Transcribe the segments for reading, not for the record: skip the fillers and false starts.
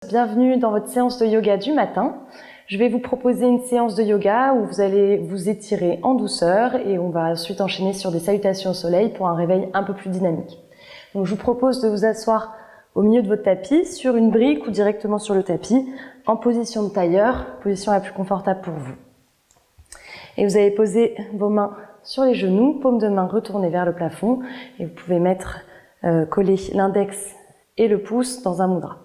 Bienvenue dans votre séance de yoga du matin. Je vais vous proposer une séance de yoga où vous allez vous étirer en douceur et on va ensuite enchaîner sur des salutations au soleil pour un réveil un peu plus dynamique. Donc je vous propose de vous asseoir au milieu de votre tapis, sur une brique ou directement sur le tapis, en position de tailleur, position la plus confortable pour vous. Et vous allez poser vos mains sur les genoux, paumes de main retournées vers le plafond et vous pouvez coller l'index et le pouce dans un mudra.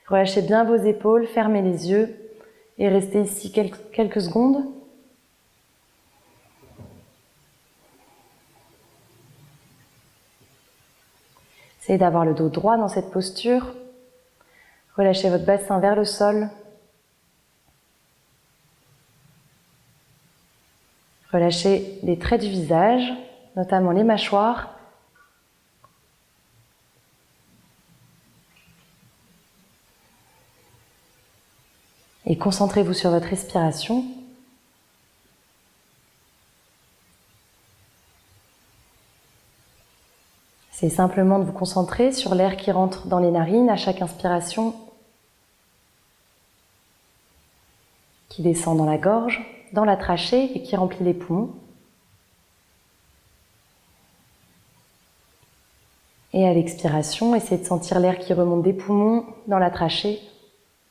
Relâchez bien vos épaules, fermez les yeux et restez ici quelques secondes. Essayez d'avoir le dos droit dans cette posture. Relâchez votre bassin vers le sol. Relâchez les traits du visage, notamment les mâchoires. Et concentrez-vous sur votre respiration. C'est simplement de vous concentrer sur l'air qui rentre dans les narines à chaque inspiration, qui descend dans la gorge, dans la trachée et qui remplit les poumons. Et à l'expiration, essayez de sentir l'air qui remonte des poumons, dans la trachée,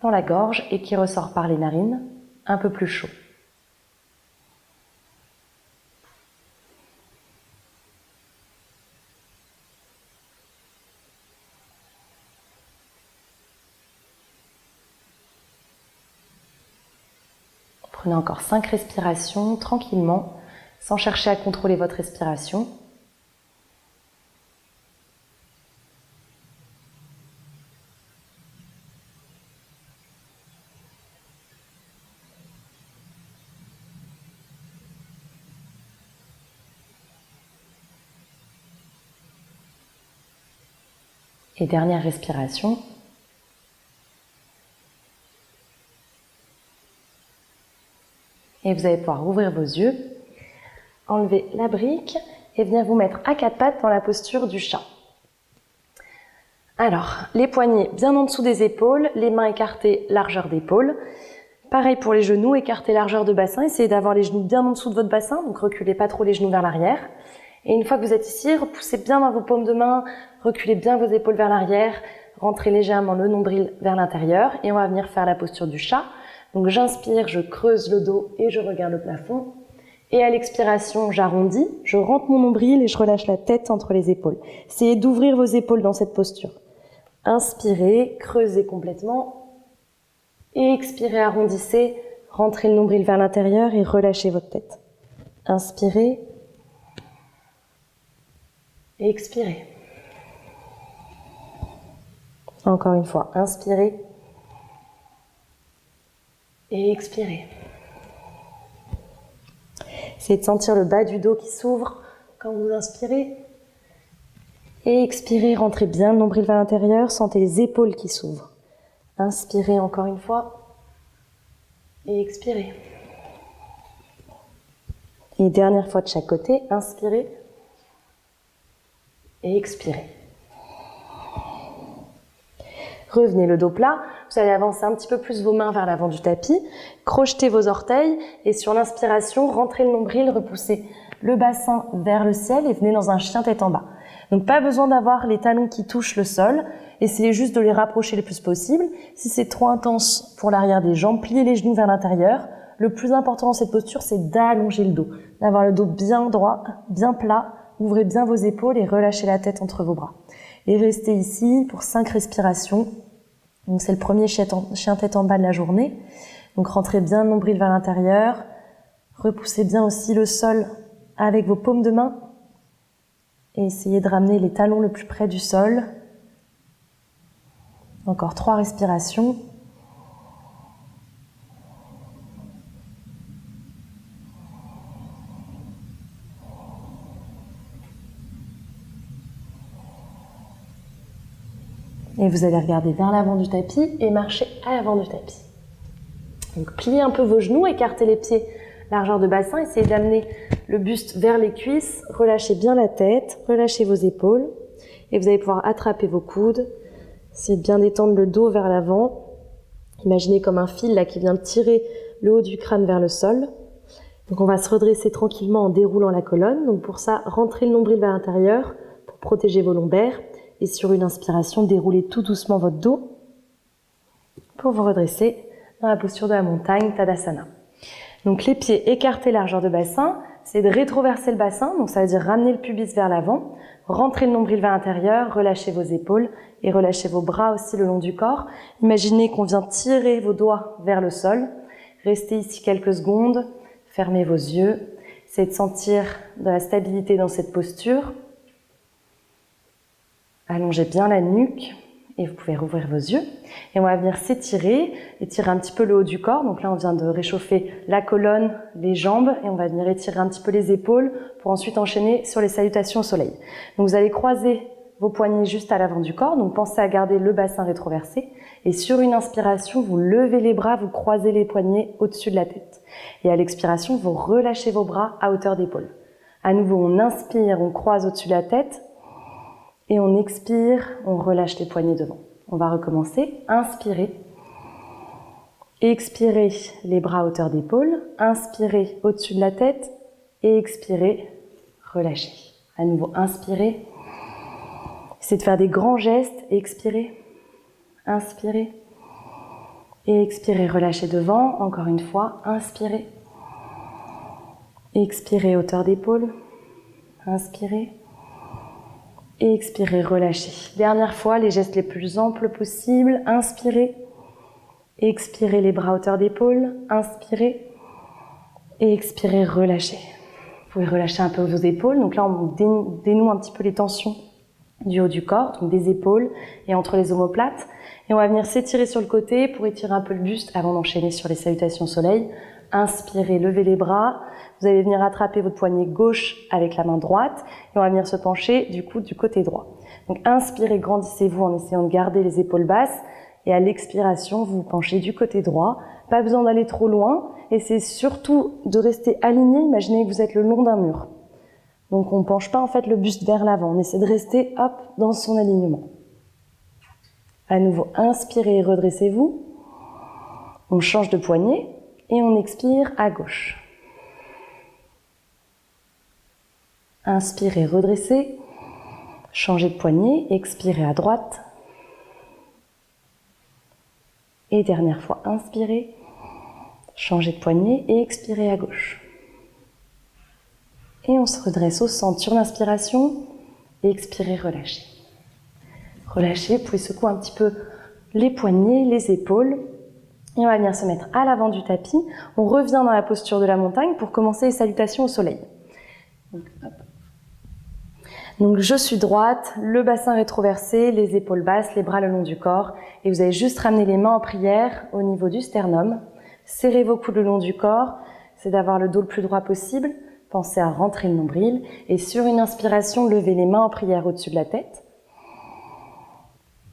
dans la gorge et qui ressort par les narines, un peu plus chaud. Prenez encore 5 respirations tranquillement, sans chercher à contrôler votre respiration. Et dernière respiration. Et vous allez pouvoir ouvrir vos yeux, enlever la brique et venir vous mettre à 4 pattes dans la posture du chat. Alors, les poignets bien en dessous des épaules, les mains écartées, largeur d'épaule. Pareil pour les genoux, écartez largeur de bassin, essayez d'avoir les genoux bien en dessous de votre bassin, donc reculez pas trop les genoux vers l'arrière. Et une fois que vous êtes ici, repoussez bien dans vos paumes de main, reculez bien vos épaules vers l'arrière, rentrez légèrement le nombril vers l'intérieur et on va venir faire la posture du chat. Donc j'inspire, je creuse le dos et je regarde le plafond. Et à l'expiration, j'arrondis, je rentre mon nombril et je relâche la tête entre les épaules. Essayez d'ouvrir vos épaules dans cette posture. Inspirez, creusez complètement. Et expirez, arrondissez, rentrez le nombril vers l'intérieur et relâchez votre tête. Inspirez. Et expirez. Encore une fois, inspirez. Et expirez. Essayez de sentir le bas du dos qui s'ouvre quand vous inspirez. Et expirez, rentrez bien le nombril vers l'intérieur, sentez les épaules qui s'ouvrent. Inspirez encore une fois. Et expirez. Et dernière fois de chaque côté, inspirez. Et expirez. Revenez le dos plat, vous allez avancer un petit peu plus vos mains vers l'avant du tapis, crochetez vos orteils et sur l'inspiration, rentrez le nombril, repoussez le bassin vers le ciel et venez dans un chien tête en bas. Donc pas besoin d'avoir les talons qui touchent le sol, essayez juste de les rapprocher le plus possible. Si c'est trop intense pour l'arrière des jambes, pliez les genoux vers l'intérieur. Le plus important dans cette posture, c'est d'allonger le dos, d'avoir le dos bien droit, bien plat. Ouvrez bien vos épaules et relâchez la tête entre vos bras. Et restez ici pour 5 respirations. Donc c'est le premier chien tête en bas de la journée. Donc rentrez bien le nombril vers l'intérieur. Repoussez bien aussi le sol avec vos paumes de main. Et essayez de ramener les talons le plus près du sol. Encore 3 respirations. Et vous allez regarder vers l'avant du tapis et marcher à l'avant du tapis. Donc pliez un peu vos genoux, écartez les pieds, largeur de bassin, essayez d'amener le buste vers les cuisses, relâchez bien la tête, relâchez vos épaules et vous allez pouvoir attraper vos coudes, essayez de bien détendre le dos vers l'avant Imaginez comme un fil là qui vient tirer le haut du crâne vers le sol. Donc on va se redresser tranquillement en déroulant la colonne. Donc pour ça, rentrez le nombril vers l'intérieur pour protéger vos lombaires. Et sur une inspiration, déroulez tout doucement votre dos pour vous redresser dans la posture de la montagne, Tadasana. Donc les pieds écartés largeur de bassin, c'est de rétroverser le bassin, donc ça veut dire ramener le pubis vers l'avant, rentrer le nombril vers l'intérieur, relâchez vos épaules et relâchez vos bras aussi le long du corps. Imaginez qu'on vient tirer vos doigts vers le sol. Restez ici quelques secondes, fermez vos yeux, essayez de sentir de la stabilité dans cette posture. Allongez bien la nuque et vous pouvez rouvrir vos yeux. Et on va venir s'étirer, étirer un petit peu le haut du corps. Donc là, on vient de réchauffer la colonne, les jambes et on va venir étirer un petit peu les épaules pour ensuite enchaîner sur les salutations au soleil. Donc vous allez croiser vos poignets juste à l'avant du corps. Donc pensez à garder le bassin rétroversé. Et sur une inspiration, vous levez les bras, vous croisez les poignets au-dessus de la tête. Et à l'expiration, vous relâchez vos bras à hauteur d'épaule. À nouveau, on inspire, on croise au-dessus de la tête. Et on expire, on relâche les poignets devant. On va recommencer. Inspirez. Expirez les bras à hauteur d'épaule. Inspirez au-dessus de la tête. Et expirez, relâchez. À nouveau, inspirez. Essayez de faire des grands gestes. Expirez. Inspirez. Et expirez, relâchez devant. Encore une fois, inspirez. Expirez, hauteur d'épaule. Inspirez. Et expirez, relâchez. Dernière fois, les gestes les plus amples possibles. Inspirez. Expirez les bras à hauteur d'épaule. Inspirez. Et expirez, relâchez. Vous pouvez relâcher un peu vos épaules. Donc là, on dénoue un petit peu les tensions du haut du corps, donc des épaules et entre les omoplates. Et on va venir s'étirer sur le côté pour étirer un peu le buste avant d'enchaîner sur les salutations au soleil. Inspirez, levez les bras. Vous allez venir attraper votre poignet gauche avec la main droite et on va venir se pencher du coup du côté droit. Donc inspirez, grandissez-vous en essayant de garder les épaules basses et à l'expiration, vous vous penchez du côté droit. Pas besoin d'aller trop loin et c'est surtout de rester aligné. Imaginez que vous êtes le long d'un mur. Donc on ne penche pas en fait le buste vers l'avant. On essaie de rester hop dans son alignement. À nouveau, inspirez et redressez-vous. On change de poignet. Et on expire à gauche. Inspirez, redressez. Changez de poignet, expirez à droite. Et dernière fois, inspirez. Changez de poignet et expirez à gauche. Et on se redresse au centre sur l'inspiration. Et expirez, relâchez. Relâchez, vous pouvez secouer un petit peu les poignets, les épaules. Et on va venir se mettre à l'avant du tapis. On revient dans la posture de la montagne pour commencer les salutations au soleil. Donc je suis droite, le bassin rétroversé, les épaules basses, les bras le long du corps. Et vous allez juste ramener les mains en prière au niveau du sternum. Serrez vos coudes le long du corps. C'est d'avoir le dos le plus droit possible. Pensez à rentrer le nombril. Et sur une inspiration, levez les mains en prière au-dessus de la tête.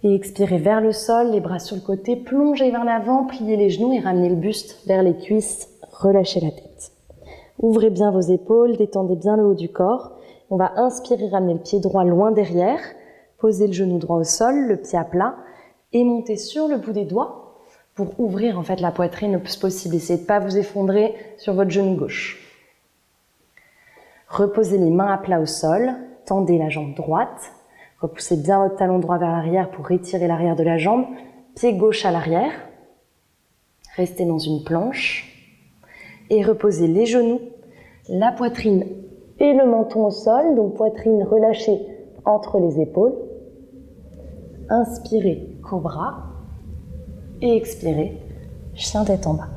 Et expirez vers le sol, les bras sur le côté, plongez vers l'avant, pliez les genoux et ramenez le buste vers les cuisses, relâchez la tête. Ouvrez bien vos épaules, détendez bien le haut du corps. On va inspirer, ramener le pied droit loin derrière, posez le genou droit au sol, le pied à plat et montez sur le bout des doigts pour ouvrir en fait la poitrine le plus possible. Essayez de ne pas vous effondrer sur votre genou gauche. Reposez les mains à plat au sol, tendez la jambe droite. Repoussez bien votre talon droit vers l'arrière pour étirer l'arrière de la jambe. Pied gauche à l'arrière. Restez dans une planche. Et reposez les genoux, la poitrine et le menton au sol. Donc poitrine relâchée entre les épaules. Inspirez, cobra. Et expirez, chien tête en bas.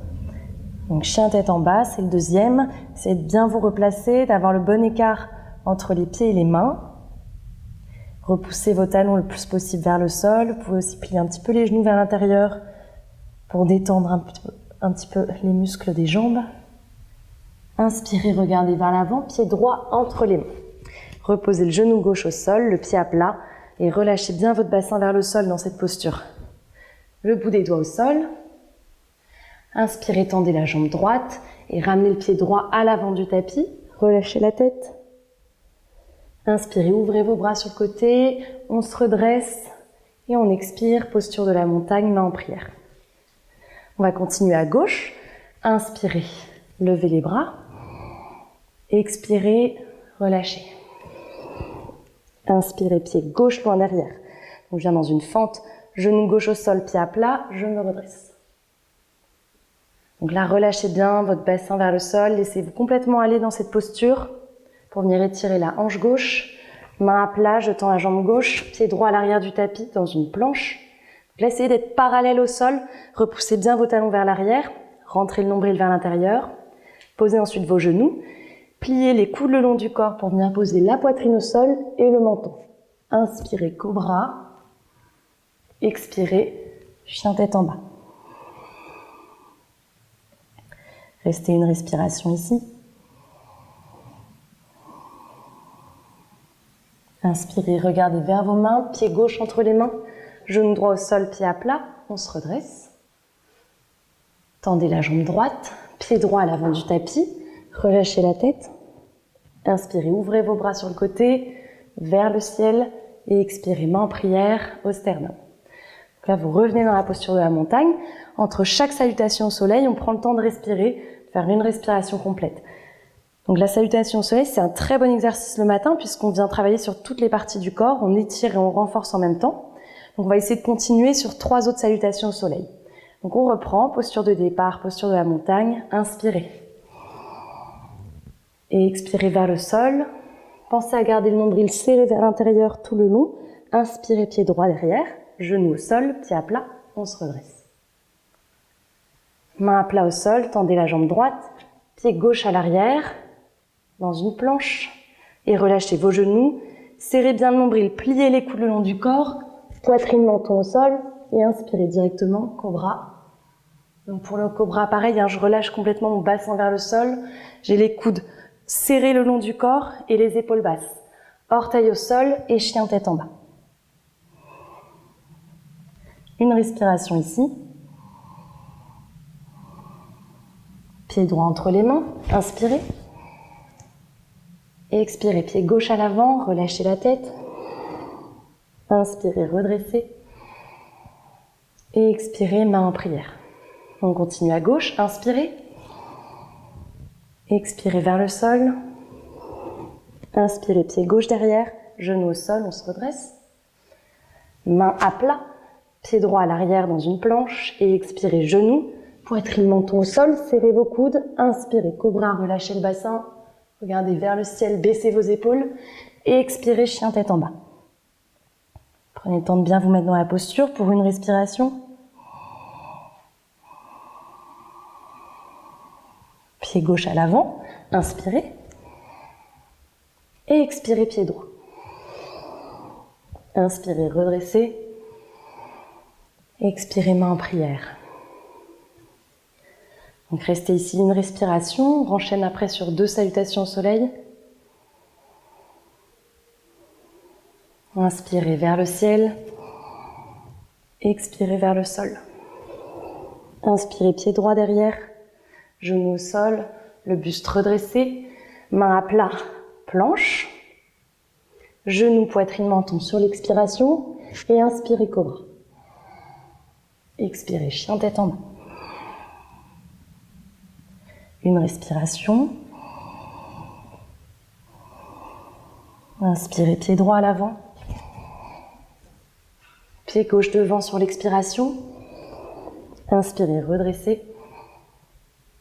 Donc chien tête en bas, c'est le deuxième. C'est de bien vous replacer, d'avoir le bon écart entre les pieds et les mains. Repoussez vos talons le plus possible vers le sol. Vous pouvez aussi plier un petit peu les genoux vers l'intérieur pour détendre un petit peu les muscles des jambes. Inspirez, regardez vers l'avant, pied droit entre les mains. Reposez le genou gauche au sol, le pied à plat et relâchez bien votre bassin vers le sol dans cette posture. Le bout des doigts au sol. Inspirez, tendez la jambe droite et ramenez le pied droit à l'avant du tapis. Relâchez la tête. Inspirez, ouvrez vos bras sur le côté, on se redresse et on expire, posture de la montagne, main en prière. On va continuer à gauche. Inspirez, levez les bras. Expirez, relâchez. Inspirez, pied gauche loin derrière. On vient dans une fente, genou gauche au sol, pied à plat, je me redresse. Donc là, relâchez bien votre bassin vers le sol, laissez-vous complètement aller dans cette posture pour venir étirer la hanche gauche, main à plat, je tends la jambe gauche, pied droit à l'arrière du tapis dans une planche. Donc là, essayez d'être parallèle au sol, repoussez bien vos talons vers l'arrière, rentrez le nombril vers l'intérieur, posez ensuite vos genoux, pliez les coudes le long du corps pour venir poser la poitrine au sol et le menton. Inspirez, cobra. Expirez, chien tête en bas. Restez une respiration ici. Inspirez, regardez vers vos mains, pied gauche entre les mains, genou droit au sol, pied à plat, on se redresse. Tendez la jambe droite, pied droit à l'avant du tapis, relâchez la tête. Inspirez, ouvrez vos bras sur le côté, vers le ciel et expirez, main en prière au sternum. Donc là, vous revenez dans la posture de la montagne. Entre chaque salutation au soleil, on prend le temps de respirer, de faire une respiration complète. Donc la salutation au soleil, c'est un très bon exercice le matin puisqu'on vient travailler sur toutes les parties du corps, on étire et on renforce en même temps. Donc on va essayer de continuer sur 3 autres salutations au soleil. Donc on reprend, posture de départ, posture de la montagne, inspirez. Et expirez vers le sol. Pensez à garder le nombril serré vers l'intérieur tout le long. Inspirez, pied droit derrière, genou au sol, pied à plat, on se redresse. Main à plat au sol, tendez la jambe droite, pied gauche à l'arrière, dans une planche, et relâchez vos genoux, serrez bien le nombril, pliez les coudes le long du corps, poitrine, menton au sol, et inspirez directement, cobra. Donc pour le cobra, pareil, je relâche complètement mon bassin vers le sol, j'ai les coudes serrés le long du corps et les épaules basses. Orteil au sol et chien tête en bas. Une respiration ici. Pied droit entre les mains, inspirez. Et expirez, pied gauche à l'avant, relâchez la tête. Inspirez, redressez. Et expirez, main en prière. On continue à gauche, inspirez. Expirez vers le sol. Inspirez, pied gauche derrière, genou au sol, on se redresse. Main à plat, pied droit à l'arrière dans une planche et expirez, genou, poitrine, menton au sol, serrez vos coudes. Inspirez, cobra, relâchez le bassin. Regardez vers le ciel, baissez vos épaules et expirez, chien tête en bas. Prenez le temps de bien vous mettre dans la posture pour une respiration. Pied gauche à l'avant, inspirez. Et expirez, pied droit. Inspirez, redressez. Expirez, main en prière. Donc restez ici une respiration, on enchaîne après sur 2 salutations au soleil. Inspirez vers le ciel. Expirez vers le sol. Inspirez, pied droit derrière. Genou au sol, le buste redressé, main à plat, planche, genou, poitrine, menton sur l'expiration et inspirez, cobra. Expirez, chien tête en bas. Une respiration. Inspirez, pied droit à l'avant. Pied gauche devant sur l'expiration. Inspirez, redressez.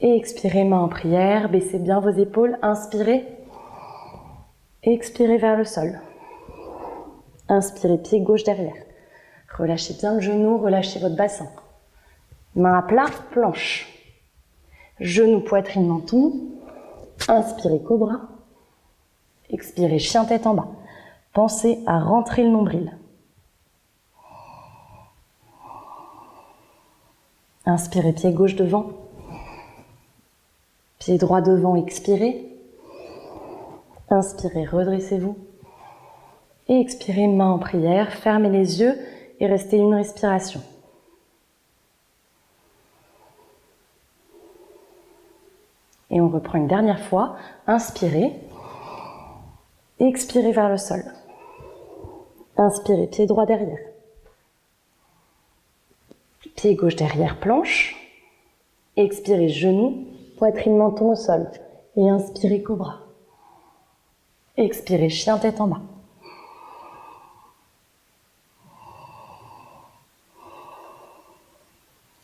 Et expirez, main en prière, baissez bien vos épaules, inspirez. Et expirez vers le sol. Inspirez, pied gauche derrière. Relâchez bien le genou, relâchez votre bassin. Main à plat, planche. Genou, poitrine, menton. Inspirez, cobra. Expirez, chien tête en bas. Pensez à rentrer le nombril. Inspirez, pied gauche devant. Pied droit devant, expirez. Inspirez, redressez-vous. Et expirez, main en prière, fermez les yeux et restez une respiration. Et on reprend une dernière fois. Inspirez. Expirez vers le sol. Inspirez, pied droit derrière. Pied gauche derrière, planche. Expirez, genoux, poitrine, menton au sol. Et inspirez, cobra. Expirez, chien, tête en bas.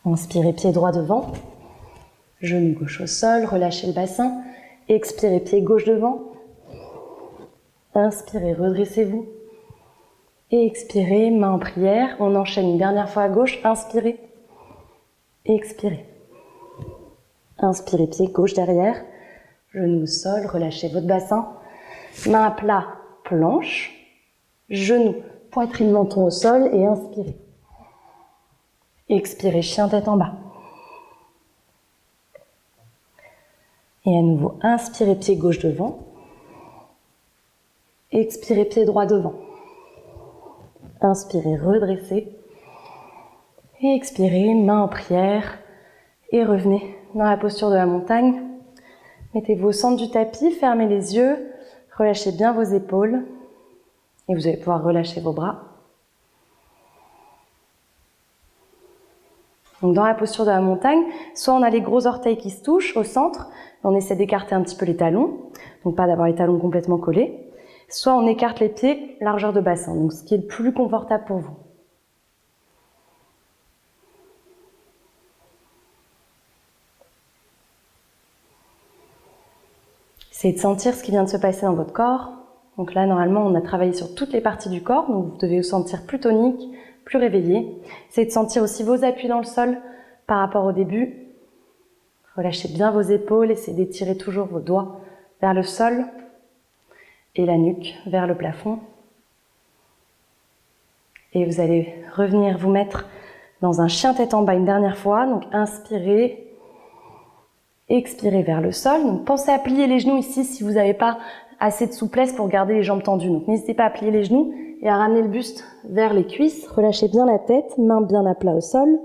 Inspirez, pied droit devant. Genou gauche au sol, relâchez le bassin. Expirez, pied gauche devant. Inspirez, redressez-vous. Et expirez, main en prière. On enchaîne une dernière fois à gauche. Inspirez. Expirez. Inspirez, pied gauche derrière. Genou au sol, relâchez votre bassin. Main à plat, planche. Genou, poitrine, menton au sol et inspirez. Expirez, chien, tête en bas. Et à nouveau, inspirez, pied gauche devant. Expirez, pied droit devant. Inspirez, redressez. Et expirez, main en prière. Et revenez dans la posture de la montagne. Mettez-vous au centre du tapis, fermez les yeux. Relâchez bien vos épaules. Et vous allez pouvoir relâcher vos bras. Donc dans la posture de la montagne, soit on a les gros orteils qui se touchent au centre, on essaie d'écarter un petit peu les talons, donc pas d'avoir les talons complètement collés, soit on écarte les pieds largeur de bassin, donc ce qui est le plus confortable pour vous. Essayez de sentir ce qui vient de se passer dans votre corps. Donc là, normalement, on a travaillé sur toutes les parties du corps, donc vous devez vous sentir plus tonique, plus réveillé. Essayez de sentir aussi vos appuis dans le sol par rapport au début. Relâchez bien vos épaules, essayez d'étirer toujours vos doigts vers le sol et la nuque vers le plafond. Et vous allez revenir vous mettre dans un chien tête en bas une dernière fois. Donc inspirez, expirez vers le sol. Donc pensez à plier les genoux ici si vous n'avez pas assez de souplesse pour garder les jambes tendues. Donc n'hésitez pas à plier les genoux et à ramener le buste vers les cuisses. Relâchez bien la tête, main bien à plat au sol.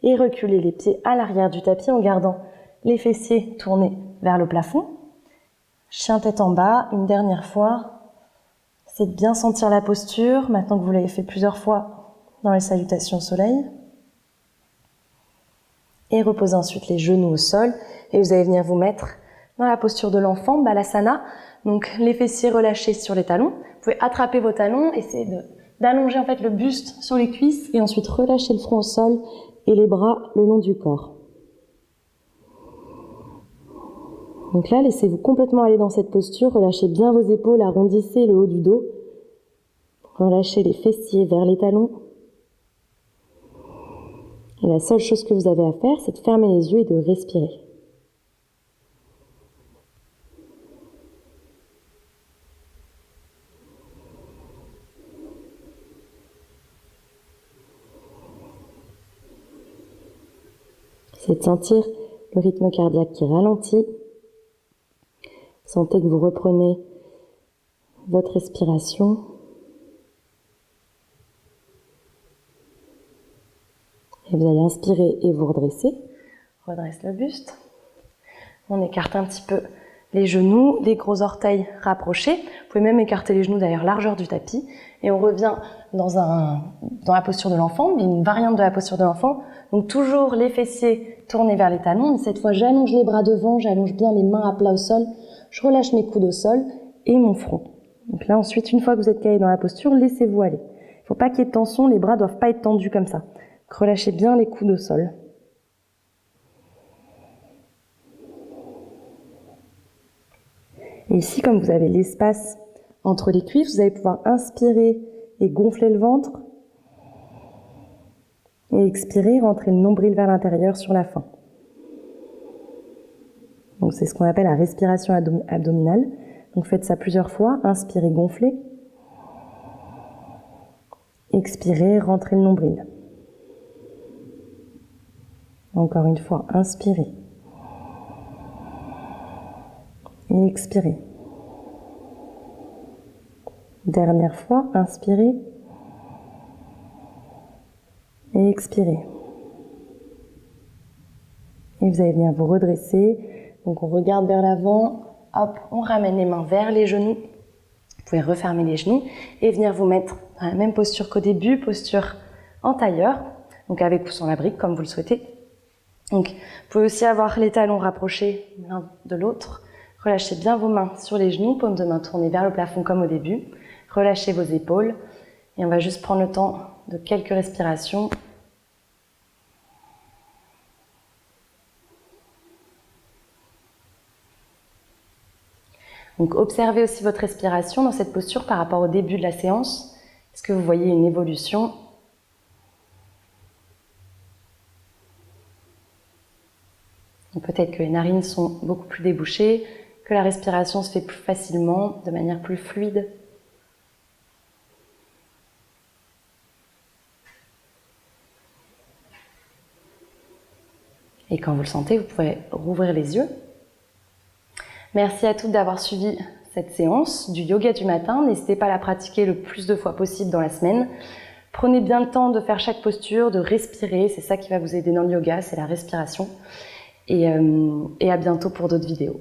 Et reculez les pieds à l'arrière du tapis en gardant les fessiers tournés vers le plafond. Chien tête en bas, une dernière fois. Essayez de bien sentir la posture, maintenant que vous l'avez fait plusieurs fois dans les salutations au soleil. Et reposez ensuite les genoux au sol. Et vous allez venir vous mettre dans la posture de l'enfant, Balasana. Donc les fessiers relâchés sur les talons. Vous pouvez attraper vos talons, essayer d'allonger en fait le buste sur les cuisses et ensuite relâcher le front au sol et les bras le long du corps. Donc là, laissez-vous complètement aller dans cette posture, relâchez bien vos épaules, arrondissez le haut du dos, relâchez les fessiers vers les talons. Et la seule chose que vous avez à faire, c'est de fermer les yeux et de respirer. C'est de sentir le rythme cardiaque qui ralentit. Sentez que vous reprenez votre respiration. Et vous allez inspirer et vous redresser. Redresse le buste. On écarte un petit peu les genoux, les gros orteils rapprochés. Vous pouvez même écarter les genoux d'ailleurs largeur du tapis. Et on revient dans la posture de l'enfant, mais une variante de la posture de l'enfant. Donc toujours les fessiers tournés vers les talons. Mais cette fois, j'allonge les bras devant, j'allonge bien les mains à plat au sol. Je relâche mes coudes au sol et mon front. Donc là, ensuite, une fois que vous êtes calé dans la posture, laissez-vous aller. Il ne faut pas qu'il y ait de tension, les bras ne doivent pas être tendus comme ça. Relâchez bien les coudes au sol. Et ici, comme vous avez l'espace entre les cuisses, vous allez pouvoir inspirer et gonfler le ventre. Et expirer, rentrer le nombril vers l'intérieur sur la fin. Donc c'est ce qu'on appelle la respiration abdominale. Donc faites ça plusieurs fois. Inspirez, gonflez. Expirez, rentrez le nombril. Encore une fois, inspirez. Et expirez. Dernière fois, inspirez. Et expirez. Et vous allez venir vous redresser. Donc on regarde vers l'avant, hop, on ramène les mains vers les genoux. Vous pouvez refermer les genoux et venir vous mettre dans la même posture qu'au début, posture en tailleur, donc avec ou sans la brique comme vous le souhaitez. Donc, vous pouvez aussi avoir les talons rapprochés l'un de l'autre. Relâchez bien vos mains sur les genoux, paumes de main tournées vers le plafond comme au début. Relâchez vos épaules. Et on va juste prendre le temps de quelques respirations. Donc, observez aussi votre respiration dans cette posture par rapport au début de la séance. Est-ce que vous voyez une évolution ? Peut-être que les narines sont beaucoup plus débouchées, que la respiration se fait plus facilement, de manière plus fluide. Et quand vous le sentez, vous pouvez rouvrir les yeux. Merci à toutes d'avoir suivi cette séance du yoga du matin. N'hésitez pas à la pratiquer le plus de fois possible dans la semaine. Prenez bien le temps de faire chaque posture, de respirer. C'est ça qui va vous aider dans le yoga, c'est la respiration. Et à bientôt pour d'autres vidéos.